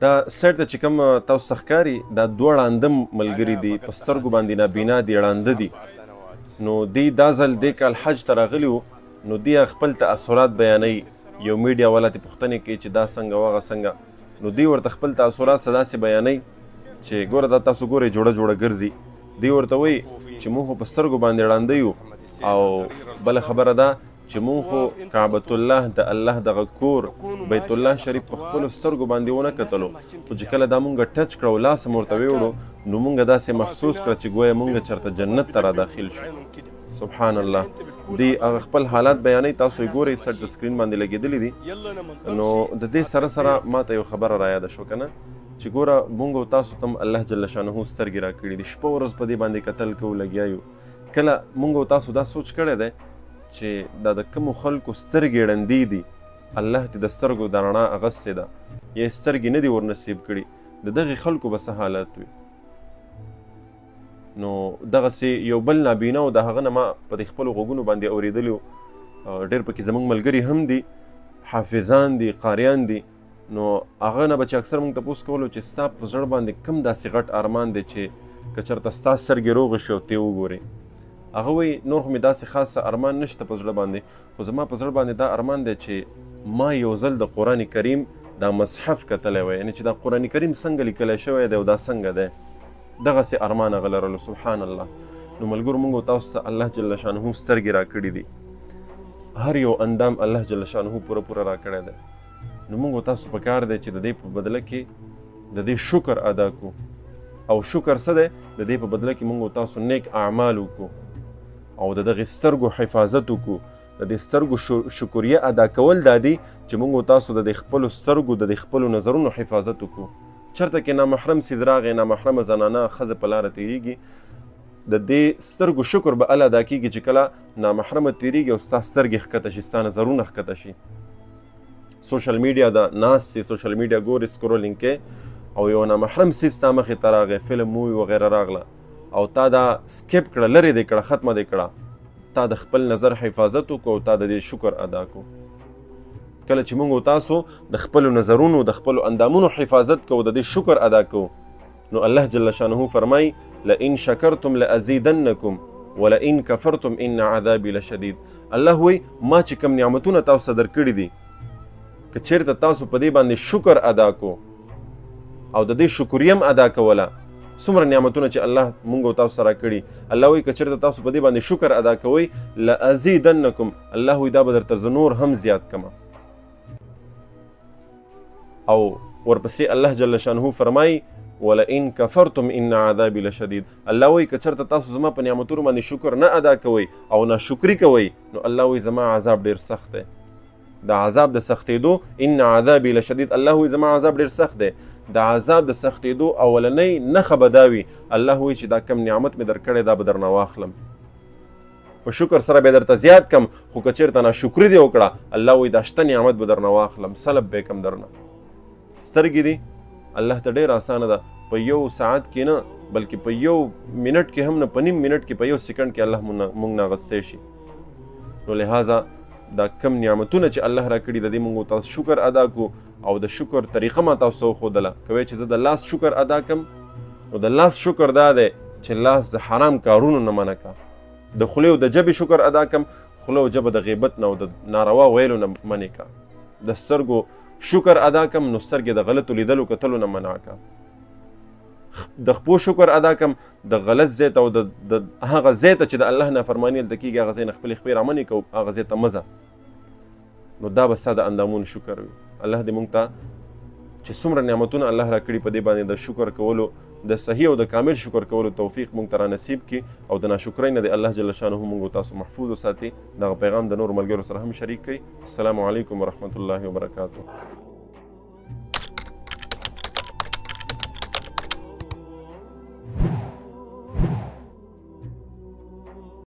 دا سایډ ته چې کوم تاسو څه ښکاري دا دوه ړانده ملګري دي، په سترګو باندې نابینا دي، ړانده دي. نو دوی دا ځل دې کال حج ته راغلي وو، نو دوی خپل تاثرات بیانوي. یو میډیا والا ترې پوښتنې کوي چې دا څنګه و هغه څنګه، نو دوی ورته خپل تاثرات څه داسې بیانوي چې ګوره دا تاسو ګورئ جوړه جوړه ګرځي. دوی ورته وایي چې موږ خو په سترګو باندې ړانده یو، او بله خبره ده چې موږ خو کعبة الله د الله دغه کور بیت الله شریف په خپلو سترګو باندې ونه کتلو، خو چې کله دا مونږ ټچ کړو لاس مو ورته ویوړو نو مونږ داسې محسوس کړه چې گویا مونږ چېرته جنت ته را داخل شو. سبحان الله. دی هغه خپل حالات بیانوي، تاسو یې ګورئ سټ د سکرین باندې لګېدلي دي. نو د دې سره سره ماته یو خبره رایاده شو که نه چې ګوره مونږ او تاسو ته هم الله جل شانه سترګې راکړي دي، شپه ورځ په دې باندې کتل کوو لګیا یو. کله مونږ او تاسو دا سوچ کړی دی چې دا د کومو خلکو سترګې ړندې دي، الله دې د سترګو د رڼا اغستې ده یا سترګې نه دي ورنصیب کړي، د دغې خلکو به څه حالت وي. نو دغسې یو بل نابینا و، د هغه نه ما په دې خپلو غوږونو باندې اورېدلي وو. ډېر پکې زموږ ملګري هم دي، حافظان دي، قاریان دي. نو هغه نه به چې اکثر موږ تپوس کولو چې ستا په زړه باندې کوم داسې غټ ارمان دی چې که چېرته ستا سترګې روغې شي او ته یې وګورې. هغه وایي نور خو مې داسې خاصه ارمان نشته په زړه باندې، خو زما په زړه باندې دا ارمان دی چې ما یو ځل د قرآن کریم دا مصحف کتلی وی، یعنې چې دا قرآن کریم څنګه لیکلی شوی دی او دا څنګه دی، دغسې ارمان هغه لرلو. سبحان الله. نو ملګرو موږ او تاسو ته الله جل شانه سترګې راکړي دي، هر یو اندام الله جل شانه پوره پوره راکړی دی. نو موږ او تاسو پکار دی چې د دې په بدله کې د دې شکر ادا کړو، او شکر څه دی؟ د دې په بدله کې موږ او تاسو نیک اعمال وکړو او د دغې سترګو حفاظت وکړو. د دې سترګو شکریه ادا کول دا دی چې موږ او تاسو د دې خپلو سترګو د دې خپلو نظرونو حفاظت وکړو. چېرته کې نامحرم څیز راغی، نامحرمه زنانه ښځه په لاره تېرېږي، د دې سترګو شکر به هله ادا کېږي چې کله نامحرمه تېرېږي او ستا سترګې ښکته شي، ستا نظرونه ښکته شي. سوشل میډیا ده، ناست یې سوشل میډیا ګورې، سکرولینګ کې، او یو نامحرم څیز ستا مخې ته راغی، فلم مووي وغیره راغله، او تا دا سکیپ کړه، لرې دې کړه، ختمه دې کړه، تا د خپل نظر حفاظت وکړو او تا د دې شکر ادا کړو. کله چې موږ او تاسو د خپلو نظرونو د خپلو اندامونو حفاظت کوو، د دې شکر ادا کوو، نو الله جل شانه فرمایي لئن شکرتم لازیدنکم ولئن کفرتم ان عذابی لشدید. الله وایي ما چې کوم نعمتونه تاسو ته درکړي دي، که چېرته تاسو په دې باندې شکر ادا کو او د دې شکریه هم ادا کوله، څومره نعمتونه چې الله مونږ او تاسو سره کړي، الله وایي که چېرته تاسو په دې باندې شکر ادا کوئ لازیدنکم، الله وایي دا به درته زه نور هم زیات کمه. او ورپسې الله جل شانه فرمایي ولئن کفرتم ان عذابی لشدید. الله وایي که چېرته تاسو زما په نعمتونو باندې شکر نه ادا کوئ او ناشکري کوئ، نو الله وایي زما عذاب ډېر سخت دی. د عذاب د سختېدو ان عذابی لشدید، الله وایي زما عذاب ډېر سخت دی. د عذاب د سختېدو اولنۍ نښه به دا وي، الله وایي چې دا کم نعمت مې درکړی دا به درنه واخلم، په شکر سره به درته زیات کم، خو که چېرته ناشکري دې وکړه الله وایي دا شته نعمت به درنه واخلم، سلب به یې کم درنه. سترګې دي الله ته ډېر اسانه ده، په یو ساعت کې نه بلکې په یو منټ کې هم نه، په نیم منټ کې، په یو سیکنډ کې الله مونږ نه اغوستی شي. نو لہذا دا کم نعمتونه چې الله راکړي د دې مونږ تاسو شکر ادا کړو، او د شکر طریقه ما تاسو وښودله. کوی چې زه د لاس شکر ادا کړم، نو د لاس شکر دا دی چې لاس د حرام کارونو نه منع کړه. د خولې او د ژبې شکر ادا کړم، خوله او ژبه د غیبت نه او د ناروا ویلو نه منع کړه. د سترګو شکر ادا کړم، نو سترګې د غلطو لیدلو کتلو نه منع کړه. د خپو شکر ادا کړم، د غلط ځای ته او د هغه ځای ته چې د الله نافرماني هلته کېږي هغه ځای نه خپلې خپې رامنې کوو، هغه ځای ته مه ځه، نو دا به ستا د اندامونو شکر وي. الله دې موږ ته چې څومره نعمتونه الله راکړي په دې باندې د شکر کولو، د صحیح او د کامل شکر کولو توفیق موږ ته رانصیب کړي، او د ناشکرۍ نه دې الله جل شانه موږ تاسو محفوظ وساتي. دغه پیغام د نورو ملګرو سره هم شریک کړئ. السلام علیکم ورحمة الله وبرکاته.